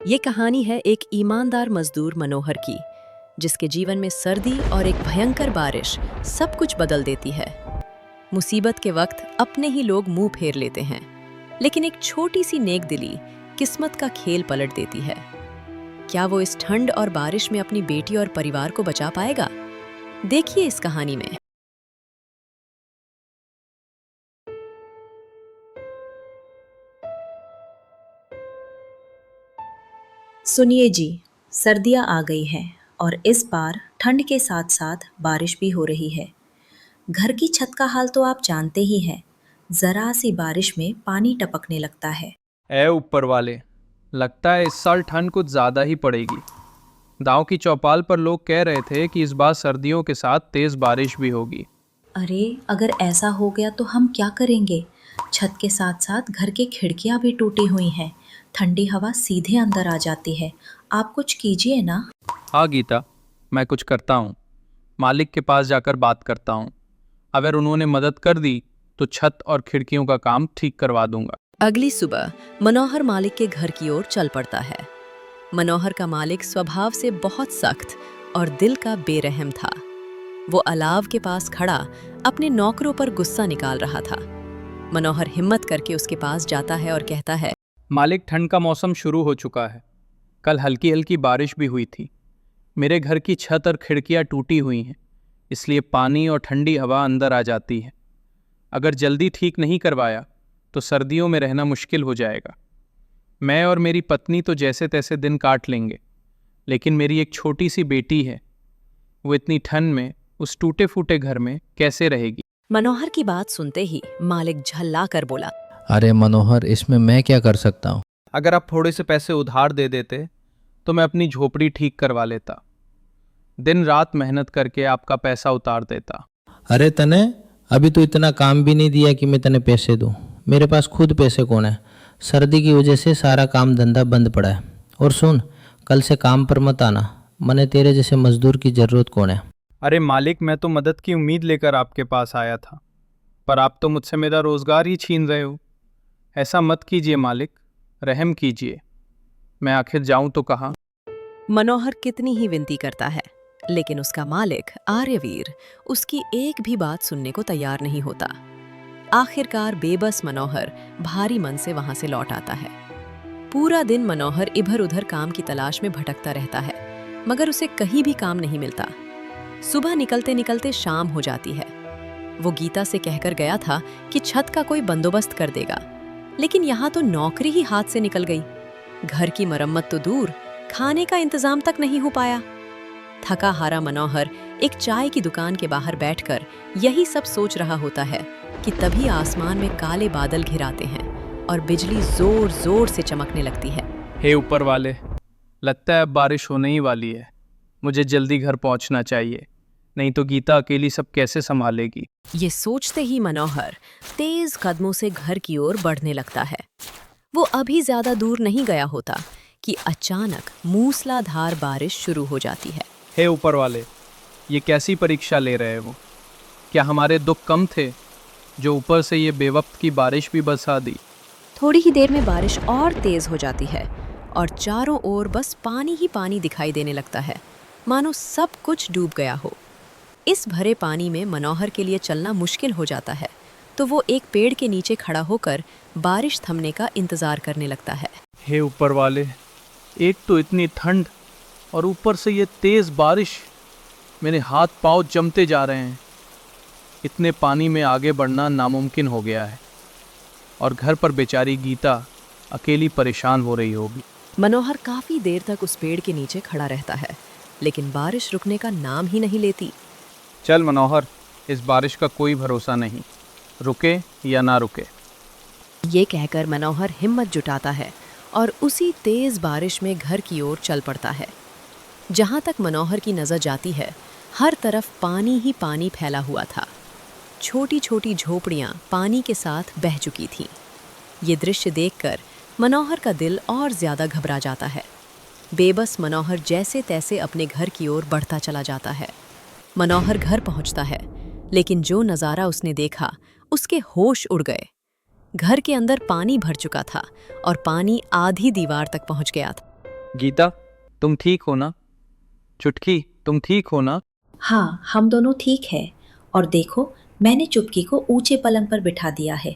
ये कहानी है एक ईमानदार मजदूर मनोहर की, जिसके जीवन में सर्दी और एक भयंकर बारिश सब कुछ बदल देती है। मुसीबत के वक्त अपने ही लोग मुंह फेर लेते हैं, लेकिन एक छोटी सी नेक दिली किस्मत का खेल पलट देती है। क्या वो इस ठंड और बारिश में अपनी बेटी और परिवार को बचा पाएगा? देखिए इस कहानी में। सुनिए जी, सर्दियाँ आ गई हैं और इस बार ठंड के साथ साथ बारिश भी हो रही है। घर की छत का हाल तो आप जानते ही हैं। जरा सी बारिश में पानी टपकने लगता है। ए ऊपर वाले, लगता है इस साल ठंड कुछ ज़्यादा ही पड़ेगी। गांव की चौपाल पर लोग कह रहे थे कि इस बार सर्दियों के साथ तेज़ बारिश भी होगी। अरे अगर ऐसा हो गया तो हम क्या करेंगे? छत के साथ साथ घर की खिड़कियाँ भी टूटी हुई हैं। ठंडी हवा सीधे अंदर आ जाती है। आप कुछ कीजिए ना। हाँ गीता, मैं कुछ करता हूँ। मालिक के पास जाकर बात करता हूँ। अगर उन्होंने मदद कर दी तो छत और खिड़कियों का काम ठीक करवा दूंगा। अगली सुबह मनोहर मालिक के घर की ओर चल पड़ता है। मनोहर का मालिक स्वभाव से बहुत सख्त और दिल का बेरहम था। वो अलाव के पास खड़ा अपने नौकरों पर गुस्सा निकाल रहा था। मनोहर हिम्मत करके उसके पास जाता है और कहता है, मालिक, ठंड का मौसम शुरू हो चुका है। कल हल्की हल्की बारिश भी हुई थी। मेरे घर की छत और खिड़कियाँ टूटी हुई हैं, इसलिए पानी और ठंडी हवा अंदर आ जाती है। अगर जल्दी ठीक नहीं करवाया तो सर्दियों में रहना मुश्किल हो जाएगा। मैं और मेरी पत्नी तो जैसे तैसे दिन काट लेंगे, लेकिन मेरी एक छोटी सी बेटी है। वो इतनी ठंड में उस टूटे फूटे घर में कैसे रहेगी? मनोहर की बात सुनते ही मालिक झल्ला कर बोला, अरे मनोहर, इसमें मैं क्या कर सकता हूँ? अगर आप थोड़े से पैसे उधार दे देते तो मैं अपनी झोपड़ी ठीक करवा लेता। दिन रात मेहनत करके आपका पैसा उतार देता। अरे तने अभी तो इतना काम भी नहीं दिया कि मैं तने पैसे दूँ। मेरे पास खुद पैसे कौन है? सर्दी की वजह से सारा काम धंधा बंद पड़ा है। और सुन, कल से काम पर मत आना। मने तेरे जैसे मजदूर की ज़रूरत कौन है? अरे मालिक, मैं तो मदद की उम्मीद लेकर आपके पास आया था, पर आप तो मुझसे मेरा रोजगार ही छीन रहे हो। ऐसा मत कीजिए मालिक, रहम कीजिए। मैं आखिर जाऊं तो कहाँ? मनोहर कितनी ही विनती करता है, लेकिन उसका मालिक आर्यवीर उसकी एक भी बात सुनने को तैयार नहीं होता। आखिरकार बेबस मनोहर भारी मन से वहां से लौट आता है। पूरा दिन मनोहर इधर उधर काम की तलाश में भटकता रहता है, मगर उसे कहीं भी काम नहीं मिलता। सुबह निकलते निकलते शाम हो जाती है। वो गीता से कहकर गया था कि छत का कोई बंदोबस्त कर देगा, लेकिन यहाँ तो नौकरी ही हाथ से निकल गई। घर की मरम्मत तो दूर, खाने का इंतजाम तक नहीं हो पाया। थका हारा मनोहर एक चाय की दुकान के बाहर बैठकर यही सब सोच रहा होता है कि तभी आसमान में काले बादल घिराते हैं और बिजली जोर जोर से चमकने लगती है। हे ऊपर वाले, लगता है अब बारिश होने ही वाली है। मुझे जल्दी घर पहुंचना चाहिए, नहीं तो गीता अकेली सब कैसे संभालेगी? ये सोचते ही मनोहर तेज कदमों से घर की ओर बढ़ने लगता है। वो अभी ज्यादा दूर नहीं गया होता कि अचानक मूसलाधार बारिश शुरू हो जाती है। हे ऊपर वाले, ये कैसी परीक्षा ले रहे हो? क्या हमारे दुख कम थे जो ऊपर से ये बेवक्त की बारिश भी बरसा दी? थोड़ी ही देर में बारिश और तेज हो जाती है और चारों ओर बस पानी ही पानी दिखाई देने लगता है, मानो सब कुछ डूब गया हो। इस भरे पानी में मनोहर के लिए चलना मुश्किल हो जाता है, तो वो एक पेड़ के नीचे खड़ा होकर बारिश थमने का इंतजार करने लगता है। हे ऊपर वाले, एक तो इतनी ठंड और ऊपर से ये तेज बारिश, मेरे हाथ पांव जमते जा रहे हैं। इतने पानी में आगे बढ़ना नामुमकिन हो गया है और घर पर बेचारी गीता अकेली परेशान हो रही होगी। मनोहर काफी देर तक उस पेड़ के नीचे खड़ा रहता है, लेकिन बारिश रुकने का नाम ही नहीं लेती। चल मनोहर, इस बारिश का कोई भरोसा नहीं, रुके या ना रुके। ये कहकर मनोहर हिम्मत जुटाता है और उसी तेज बारिश में घर की ओर चल पड़ता है। जहाँ तक मनोहर की नज़र जाती है, हर तरफ पानी ही पानी फैला हुआ था। छोटी छोटी झोपड़ियाँ पानी के साथ बह चुकी थीं। ये दृश्य देखकर मनोहर का दिल और ज़्यादा घबरा जाता है। बेबस मनोहर जैसे तैसे अपने घर की ओर बढ़ता चला जाता है। मनोहर घर पहुंचता है, लेकिन जो नज़ारा उसने देखा उसके होश उड़ गए। घर के अंदर पानी भर चुका था और पानी आधी दीवार तक पहुंच गया था। गीता, तुम ठीक हो ना? चुटकी, तुम ठीक हो ना? हाँ, हम दोनों ठीक है। और देखो, मैंने चुटकी को ऊंचे पलंग पर बिठा दिया है,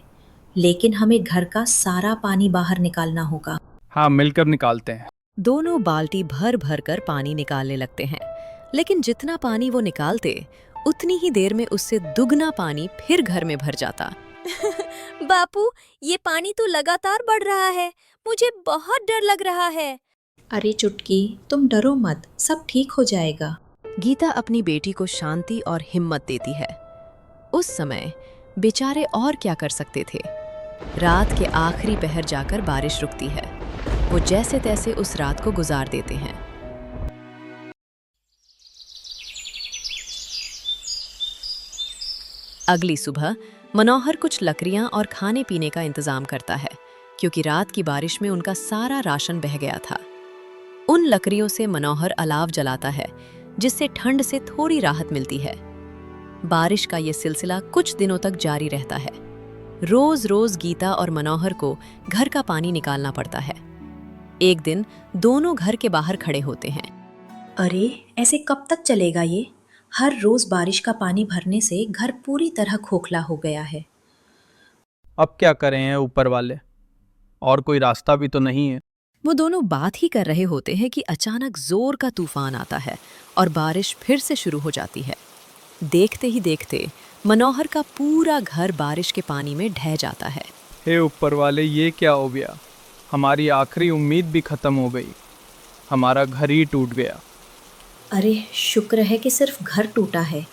लेकिन हमें घर का सारा पानी बाहर निकालना होगा। हाँ, मिलकर निकालते हैं। दोनों बाल्टी भर भर कर पानी निकालने लगते हैं, लेकिन जितना पानी वो निकालते उतनी ही देर में उससे दुगना पानी फिर घर में भर जाता। बापू, ये पानी तो लगातार बढ़ रहा है। मुझे बहुत डर लग रहा है। अरे चुटकी, तुम डरो मत, सब ठीक हो जाएगा। गीता अपनी बेटी को शांति और हिम्मत देती है। उस समय बेचारे और क्या कर सकते थे। रात के आखिरी पहर जाकर बारिश रुकती है। वो जैसे तैसे उस रात को गुजार देते हैं। अगली सुबह मनोहर कुछ लकड़ियां और खाने पीने का इंतजाम करता है, क्योंकि रात की बारिश में उनका सारा राशन बह गया था। उन लकड़ियों से मनोहर अलाव जलाता है, जिससे ठंड से थोड़ी राहत मिलती है। बारिश का ये सिलसिला कुछ दिनों तक जारी रहता है। रोज रोज गीता और मनोहर को घर का पानी निकालना पड़ता है। एक दिन दोनों घर के बाहर खड़े होते हैं। अरे, ऐसे कब तक चलेगा ये? हर रोज बारिश का पानी भरने से घर पूरी तरह खोखला हो गया है। अब क्या करें हैं ऊपर वाले, और कोई रास्ता भी तो नहीं है। वो दोनों बात ही कर रहे होते हैं कि अचानक जोर का तूफान आता है और बारिश फिर से शुरू हो जाती है। देखते ही देखते मनोहर का पूरा घर बारिश के पानी में ढह जाता है। हे ऊपर वाले, ये क्या हो गया? हमारी आखिरी उम्मीद भी खत्म हो गई। हमारा घर ही टूट गया। अरे, शुक्र है कि सिर्फ घर टूटा है।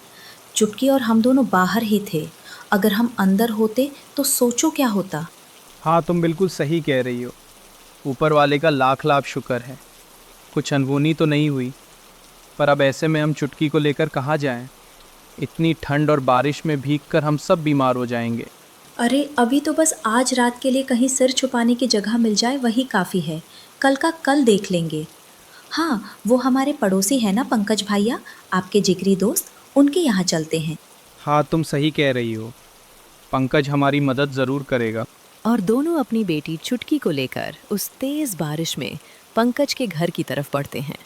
चुटकी और हम दोनों बाहर ही थे। अगर हम अंदर होते तो सोचो क्या होता। हाँ, तुम बिल्कुल सही कह रही हो। ऊपर वाले का लाख लाख शुक्र है, कुछ अनहोनी तो नहीं हुई। पर अब ऐसे में हम चुटकी को लेकर कहाँ जाएं? इतनी ठंड और बारिश में भीगकर हम सब बीमार हो जाएंगे। अरे, अभी तो बस आज रात के लिए कहीं सिर छुपाने की जगह मिल जाए, वही काफ़ी है। कल का कल देख लेंगे। हाँ, वो हमारे पड़ोसी है ना पंकज भैया, आपके जिगरी दोस्त, उनके यहाँ चलते हैं। हाँ, तुम सही कह रही हो। पंकज हमारी मदद ज़रूर करेगा। और दोनों अपनी बेटी चुटकी को लेकर उस तेज बारिश में पंकज के घर की तरफ बढ़ते हैं।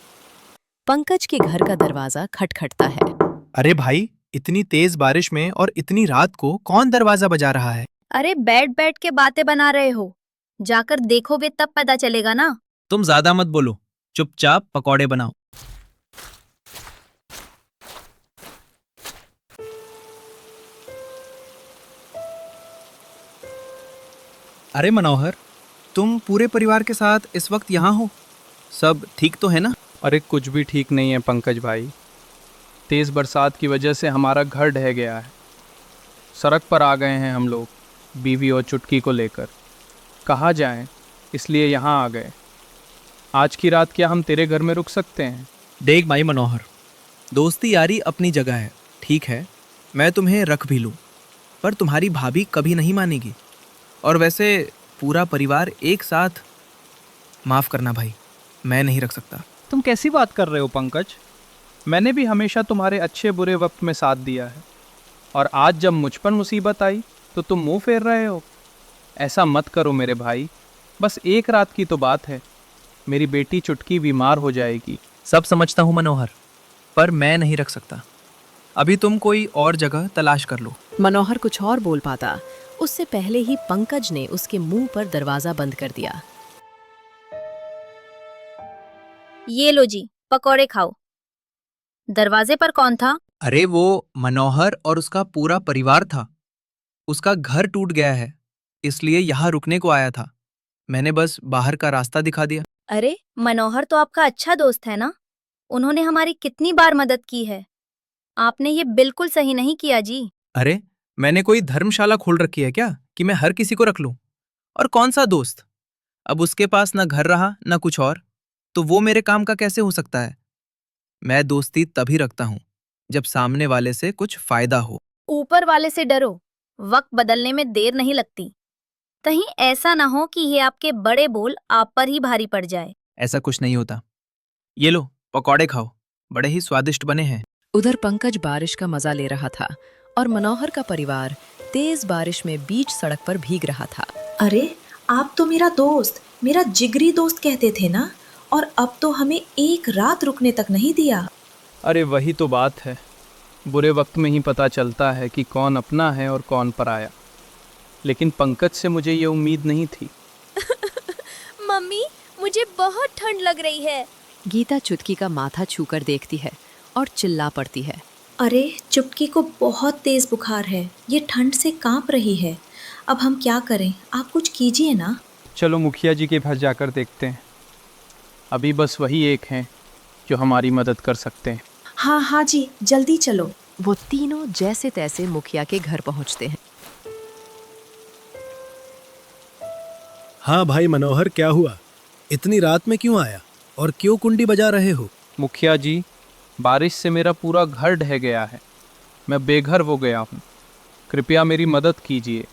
पंकज के घर का दरवाजा खटखटता है। अरे भाई, इतनी तेज बारिश में और इतनी रात को कौन दरवाजा बजा रहा है? अरे, बैठ बैठ के बातें बना रहे हो, जाकर देखोगे तब पता चलेगा ना। तुम ज्यादा मत बोलो, चुपचाप पकौड़े बनाओ। अरे मनोहर, तुम पूरे परिवार के साथ इस वक्त यहाँ हो, सब ठीक तो है ना? अरे कुछ भी ठीक नहीं है पंकज भाई। तेज़ बरसात की वजह से हमारा घर ढह गया है। सड़क पर आ गए हैं हम लोग, बीवी और चुटकी को लेकर। कहाँ जाएं, इसलिए यहाँ आ गए। आज की रात क्या हम तेरे घर में रुक सकते हैं? देख भाई मनोहर, दोस्ती यारी अपनी जगह है, ठीक है, मैं तुम्हें रख भी लूँ, पर तुम्हारी भाभी कभी नहीं मानेगी। और वैसे पूरा परिवार एक साथ, माफ़ करना भाई, मैं नहीं रख सकता। तुम कैसी बात कर रहे हो पंकज? मैंने भी हमेशा तुम्हारे अच्छे बुरे वक्त में साथ दिया है, और आज जब मुझ पर मुसीबत आई तो तुम मुंह फेर रहे हो। ऐसा मत करो मेरे भाई, बस एक रात की तो बात है। मेरी बेटी चुटकी बीमार हो जाएगी। सब समझता हूँ मनोहर, पर मैं नहीं रख सकता। अभी तुम कोई और जगह तलाश कर लो। मनोहर कुछ और बोल पाता, उससे पहले ही पंकज ने उसके मुंह पर दरवाजा बंद कर दिया। ये लो जी, पकौड़े खाओ। दरवाजे पर कौन था? अरे वो मनोहर और उसका पूरा परिवार था। उसका घर टूट गया है, इसलिए यहाँ रुकने को आया था। मैंने बस बाहर का रास्ता दिखा दिया। अरे, मनोहर तो आपका अच्छा दोस्त है ना, उन्होंने हमारी कितनी बार मदद की है। आपने ये बिल्कुल सही नहीं किया जी। अरे, मैंने कोई धर्मशाला खोल रखी है क्या कि मैं हर किसी को रख लूं? और कौन सा दोस्त? अब उसके पास ना घर रहा ना कुछ और, तो वो मेरे काम का कैसे हो सकता है? मैं दोस्ती तभी रखता हूँ जब सामने वाले से कुछ फायदा हो। ऊपर वाले से डरो, वक्त बदलने में देर नहीं लगती। कहीं ऐसा ना हो कि ये आपके बड़े बोल आप पर ही भारी पड़ जाए। ऐसा कुछ नहीं होता। ये लो पकौड़े खाओ, बड़े ही स्वादिष्ट बने हैं। उधर पंकज बारिश का मजा ले रहा था और मनोहर का परिवार तेज बारिश में बीच सड़क पर भीग रहा था। अरे, आप तो मेरा दोस्त, मेरा जिगरी दोस्त कहते थे ना, और अब तो हमें एक रात रुकने तक नहीं दिया। अरे वही तो बात है, बुरे वक्त में ही पता चलता है कि कौन अपना है और कौन पराया। लेकिन पंकज से मुझे ये उम्मीद नहीं थी। मम्मी, मुझे बहुत ठंड लग रही है। गीता चुटकी का माथा छूकर देखती है और चिल्ला पड़ती है। अरे चुटकी को बहुत तेज बुखार है, ये ठंड से कांप रही है। अब हम क्या करें, आप कुछ कीजिए ना। चलो मुखिया जी के पास जाकर देखते हैं। अभी बस वही एक हैं जो हमारी मदद कर सकते हैं। हाँ हाँ जी, जल्दी चलो। वो तीनों जैसे तैसे मुखिया के घर पहुंचते हैं। हाँ भाई मनोहर, क्या हुआ? इतनी रात में क्यों आया और क्यों कुंडी बजा रहे हो? मुखिया जी, बारिश से मेरा पूरा घर ढह गया है। मैं बेघर हो गया हूँ। कृपया मेरी मदद कीजिए।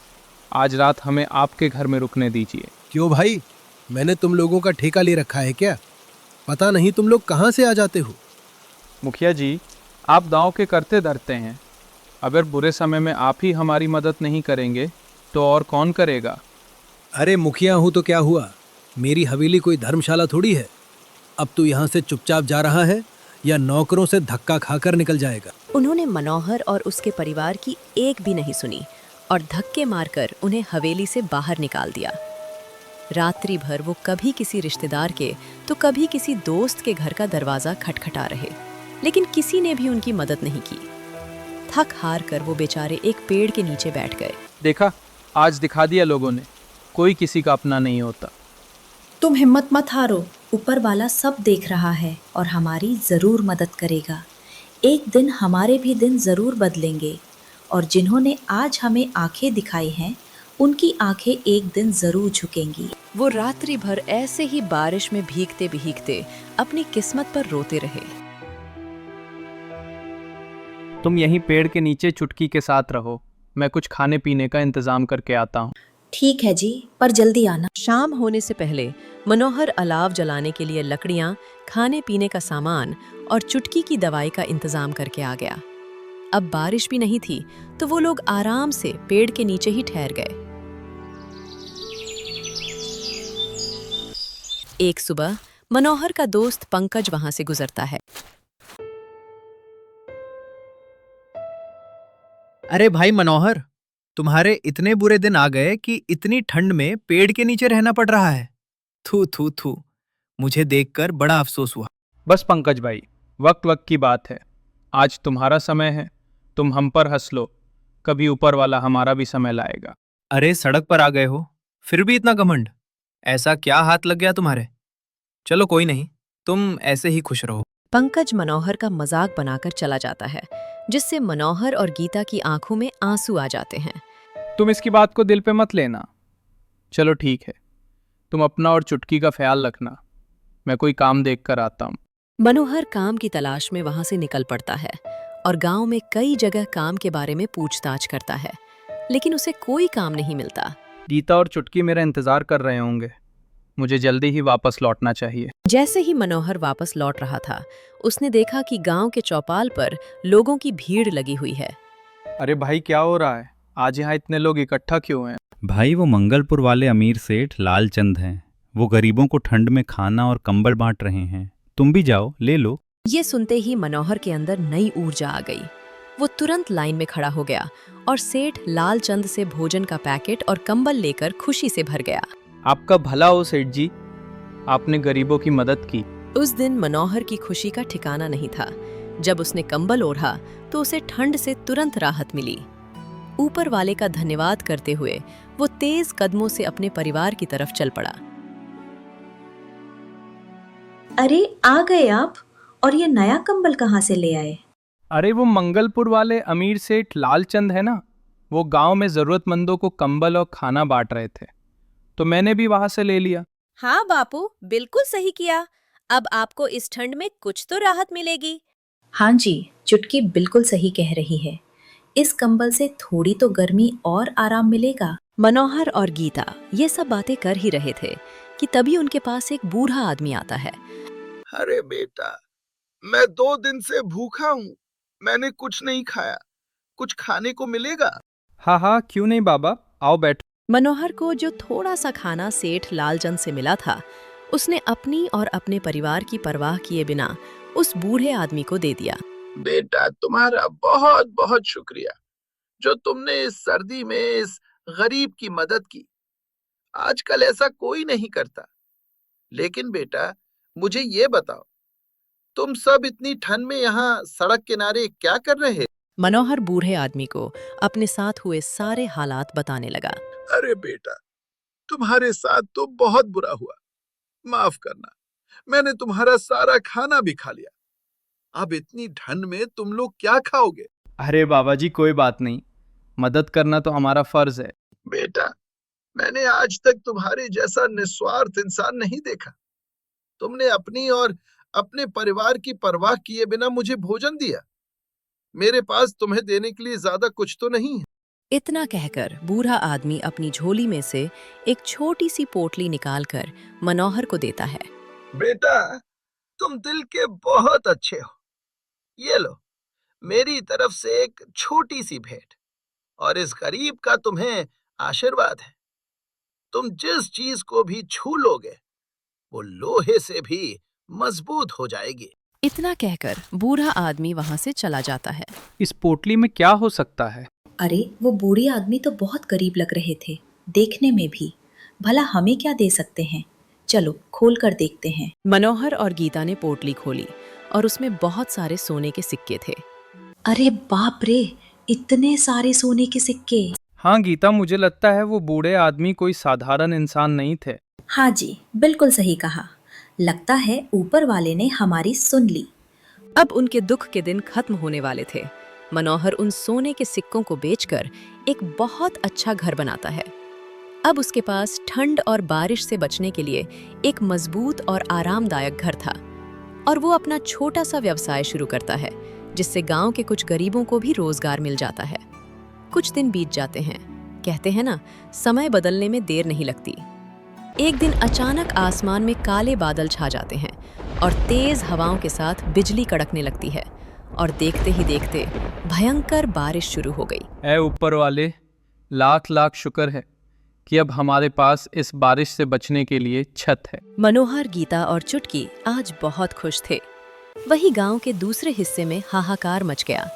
आज रात हमें आपके घर में रुकने दीजिए। क्यों भाई, मैंने तुम लोगों का ठेका ले रखा है क्या? पता नहीं तुम लोग कहाँ से आ जाते हो। मुखिया जी, आप दांव के करते धरते हैं। अगर बुरे समय में आप ही हमारी मदद नहीं करेंगे तो और कौन करेगा? अरे मुखिया हूँ तो क्या हुआ, मेरी हवेली कोई धर्मशाला थोड़ी है। अब तू यहाँ से चुपचाप जा रहा है या नौकरों से धक्का खाकर निकल जाएगा? उन्होंने मनोहर और उसके परिवार की एक भी नहीं सुनी और धक्के मारकर उन्हें हवेली से बाहर निकाल दिया। रात्रि भर वो कभी किसी रिश्तेदार के तो कभी किसी दोस्त के घर का दरवाजा खटखटा रहे, लेकिन किसी ने भी उनकी मदद नहीं की। थक हार कर वो बेचारे एक पेड़ के नीचे बैठ गए। देखा, आज दिखा दिया लोगों ने, कोई किसी का अपना नहीं होता। तुम हिम्मत मत हारो, ऊपर वाला सब देख रहा है और हमारी ज़रूर मदद करेगा। एक दिन हमारे भी दिन ज़रूर बदलेंगे और जिन्होंने आज हमें आंखें दिखाई हैं, उनकी आंखें एक दिन ज़रूर झुकेंगी। वो रात्रि भर ऐसे ही बारिश में भीगते भीगते अपनी किस्मत पर रोते रहे। तुम यहीं पेड़ के नीचे चुटकी के साथ रहो, मैं कुछ खाने पीने का इंतजाम करके आता हूँ। ठीक है जी, पर जल्दी आना। शाम होने से पहले मनोहर अलाव जलाने के लिए लकड़ियां, खाने पीने का सामान और चुटकी की दवाई का इंतजाम करके आ गया। अब बारिश भी नहीं थी तो वो लोग आराम से पेड़ के नीचे ही ठहर गए। एक सुबह मनोहर का दोस्त पंकज वहां से गुजरता है। अरे भाई मनोहर, तुम्हारे इतने बुरे दिन आ गए कि इतनी ठंड में पेड़ के नीचे रहना पड़ रहा है। थू थू थू, मुझे देखकर बड़ा अफसोस हुआ। बस पंकज भाई, वक्त वक्त की बात है। आज तुम्हारा समय है, तुम हम पर हंस लो, कभी ऊपर वाला हमारा भी समय लाएगा। अरे सड़क पर आ गए हो, फिर भी इतना घमंड? ऐसा क्या हाथ लग गया तुम्हारे? चलो कोई नहीं, तुम ऐसे ही खुश रहो। पंकज मनोहर का मजाक बनाकर चला जाता है, जिससे मनोहर और गीता की आंखों में आंसू आ जाते हैं। तुम इसकी बात को दिल पे मत लेना। चलो ठीक है, तुम अपना और चुटकी का ख्याल रखना। मैं कोई काम देख कर आता हूँ। मनोहर काम की तलाश में वहां से निकल पड़ता है और गांव में कई जगह काम के बारे में पूछताछ करता है, लेकिन उसे कोई काम नहीं मिलता। गीता और चुटकी मेरा इंतजार कर रहे होंगे। मुझे जल्दी ही वापस लौटना चाहिए। जैसे ही मनोहर वापस लौट रहा था, उसने देखा कि गांव के चौपाल पर लोगों की भीड़ लगी हुई है। अरे भाई, क्या हो रहा है? आज यहाँ इतने लोग इकट्ठा क्यों हैं? भाई वो मंगलपुर वाले अमीर सेठ लालचंद हैं। वो गरीबों को ठंड में खाना और कंबल बांट रहे हैं। तुम भी जाओ, ले लो। ये सुनते ही मनोहर के अंदर नई ऊर्जा आ गई। वो तुरंत लाइन में खड़ा हो गया और सेठ लालचंद से भोजन का पैकेट और कंबल लेकर खुशी से भर गया। आपका भला हो सेठ जी, आपने गरीबों की मदद की। उस दिन मनोहर की खुशी का ठिकाना नहीं था। जब उसने कंबल ओढ़ा तो उसे ठंड से तुरंत राहत मिली। ऊपर वाले का धन्यवाद करते हुए वो तेज कदमों से अपने परिवार की तरफ चल पड़ा। अरे आ गए आप, और ये नया कंबल कहाँ से ले आए? अरे वो मंगलपुर वाले अमीर सेठ लालचंद है ना, वो गांव में जरूरतमंदों को कंबल और खाना बांट रहे थे, तो मैंने भी वहां से ले लिया। हाँ बापू, बिल्कुल सही किया। अब आपको इस ठंड में कुछ तो राहत मिलेगी। हाँ जी, चुटकी बिल्कुल सही कह रही है। इस कंबल से थोड़ी तो गर्मी और आराम मिलेगा। मनोहर और गीता ये सब बातें कर ही रहे थे कि तभी उनके पास एक बूढ़ा आदमी आता है। अरे बेटा, मैं 2 दिन से भूखा हूँ, मैंने कुछ नहीं खाया, कुछ खाने को मिलेगा? हाँ हाँ, क्यों नहीं बाबा, आओ बैठो। मनोहर को जो थोड़ा सा खाना सेठ लालचंद से मिला था, उसने अपनी और अपने परिवार की परवाह किए बिना उस बूढ़े आदमी को दे दिया। बेटा, तुम्हारा बहुत बहुत शुक्रिया जो तुमने इस सर्दी में इस गरीब की मदद की। आजकल ऐसा कोई नहीं करता। लेकिन बेटा, मुझे ये बताओ, तुम सब इतनी ठंड में यहाँ सड़क किनारे क्या कर रहे? मनोहर बूढ़े आदमी को अपने साथ हुए सारे हालात बताने लगा। अरे बेटा, तुम्हारे साथ तो बहुत बुरा हुआ। माफ करना, मैंने तुम्हारा सारा खाना भी खा लिया। अब इतनी ठंड में तुम लोग क्या खाओगे? अरे बाबा जी, कोई बात नहीं, मदद करना तो हमारा फर्ज है। बेटा, मैंने आज तक तुम्हारे जैसा निस्वार्थ इंसान नहीं देखा। तुमने अपनी और अपने परिवार की परवाह किए बिना मुझे भोजन दिया। मेरे पास तुम्हें देने के लिए ज्यादा कुछ तो नहीं है। इतना कहकर बूढ़ा आदमी अपनी झोली में से एक छोटी सी पोटली निकालकर मनोहर को देता है। बेटा, तुम दिल के बहुत अच्छे हो। ये लो, मेरी तरफ से एक छोटी सी भेंट, और इस गरीब का तुम्हें आशीर्वाद है। तुम जिस चीज को भी छू लोगे वो लोहे से भी मजबूत हो जाएगी। इतना कहकर बूढ़ा आदमी वहां से चला जाता है। इस पोटली में क्या हो सकता है? अरे वो बूढ़े आदमी तो बहुत गरीब लग रहे थे, देखने में भी। भला हमें क्या दे सकते हैं? चलो खोल कर देखते हैं। मनोहर और गीता ने पोटली खोली और उसमें बहुत सारे सोने के सिक्के थे। अरे बाप रे, इतने सारे सोने के सिक्के! हाँ गीता, मुझे लगता है वो बूढ़े आदमी कोई साधारण इंसान नहीं थे। हाँ जी, बिल्कुल सही कहा। लगता है ऊपर वाले ने हमारी सुन ली। अब उनके दुख के दिन खत्म होने वाले थे। मनोहर उन सोने के सिक्कों को बेचकर एक बहुत अच्छा घर बनाता है। अब उसके पास ठंड और बारिश से बचने के लिए एक मजबूत और आरामदायक घर था, और वो अपना छोटा सा व्यवसाय शुरू करता है, जिससे गांव के कुछ गरीबों को भी रोजगार मिल जाता है। कुछ दिन बीत जाते हैं। कहते हैं ना, समय बदलने में देर नहीं लगती। एक दिन अचानक आसमान में काले बादल छा जाते हैं और तेज हवाओं के साथ बिजली कड़कने लगती है, और देखते ही देखते भयंकर बारिश शुरू हो गई। ऐ ऊपर वाले, लाख लाख शुक्र है कि अब हमारे पास इस बारिश से बचने के लिए छत है। मनोहर, गीता और चुटकी आज बहुत खुश थे। वही गांव के दूसरे हिस्से में हाहाकार मच गया।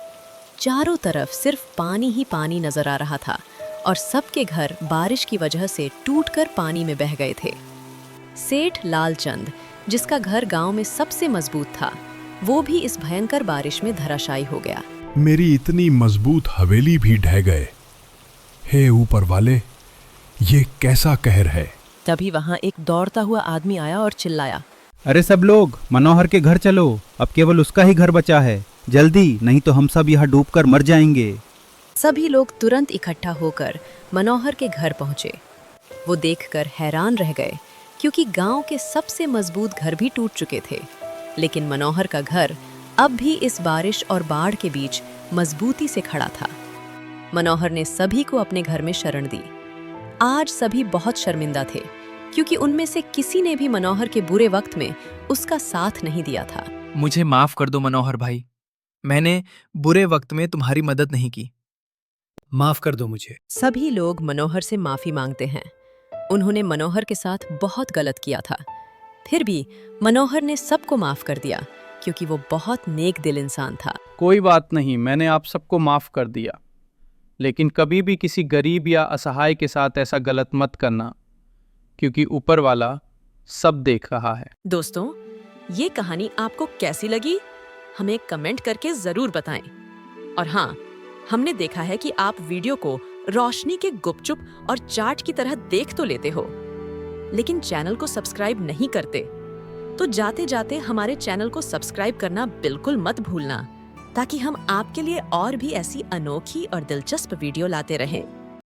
चारों तरफ सिर्फ पानी ही पानी नजर आ रहा था, और सबके घर बारिश की वजह से टूटकर पानी में बह गए थे। सेठ लालचंद, जिसका घर गांव में सबसे मजबूत था, वो भी इस भयंकर बारिश में धराशायी हो गया। मेरी इतनी मजबूत हवेली भी ढह गए। हे ऊपर वाले, ये कैसा कहर है? तभी वहां एक दौड़ता हुआ आदमी आया और चिल्लाया, अरे सब लोग, मनोहर के घर चलो, अब केवल उसका ही घर बचा है। जल्दी, नहीं तो हम सब यहाँ डूबकर मर जाएंगे। सभी लोग तुरंत इकट्ठा होकर मनोहर के घर पहुंचे। वो देखकर हैरान रह गए, क्योंकि गांव के सबसे मजबूत घर भी टूट चुके थे, लेकिन मनोहर का घर अब भी इस बारिश और बाढ़ के बीच मजबूती से खड़ा था। मनोहर ने सभी को अपने घर में शरण दी। आज सभी बहुत शर्मिंदा थे, क्योंकि उनमें से किसी ने भी मनोहर के बुरे वक्त में उसका साथ नहीं दिया था। मुझे माफ कर दो मनोहर भाई, मैंने बुरे वक्त में तुम्हारी मदद नहीं की। माफ कर दो मुझे। सभी लोग मनोहर से माफी मांगते हैं। उन्होंने मनोहर के साथ बहुत गलत किया था। फिर भी मनोहर ने सबको माफ कर दिया, क्योंकि वो बहुत नेक दिल इंसान था। कोई बात नहीं, मैंने आप सबको माफ कर दिया, लेकिन कभी भी किसी गरीब या असहाय के साथ ऐसा गलत मत करना, क्योंकि ऊपर वाला सब देख रहा है। दोस्तों, ये कहानी आपको कैसी लगी? हमें कमेंट करके जरूर बताएं। और हाँ, हमने देखा है कि आप वीडियो को रोशनी के गुपचुप और चाट की तरह देख तो लेते हो, लेकिन चैनल को सब्सक्राइब नहीं करते। तो जाते जाते हमारे चैनल को सब्सक्राइब करना बिल्कुल मत भूलना, ताकि हम आपके लिए और भी ऐसी अनोखी और दिलचस्प वीडियो लाते रहें।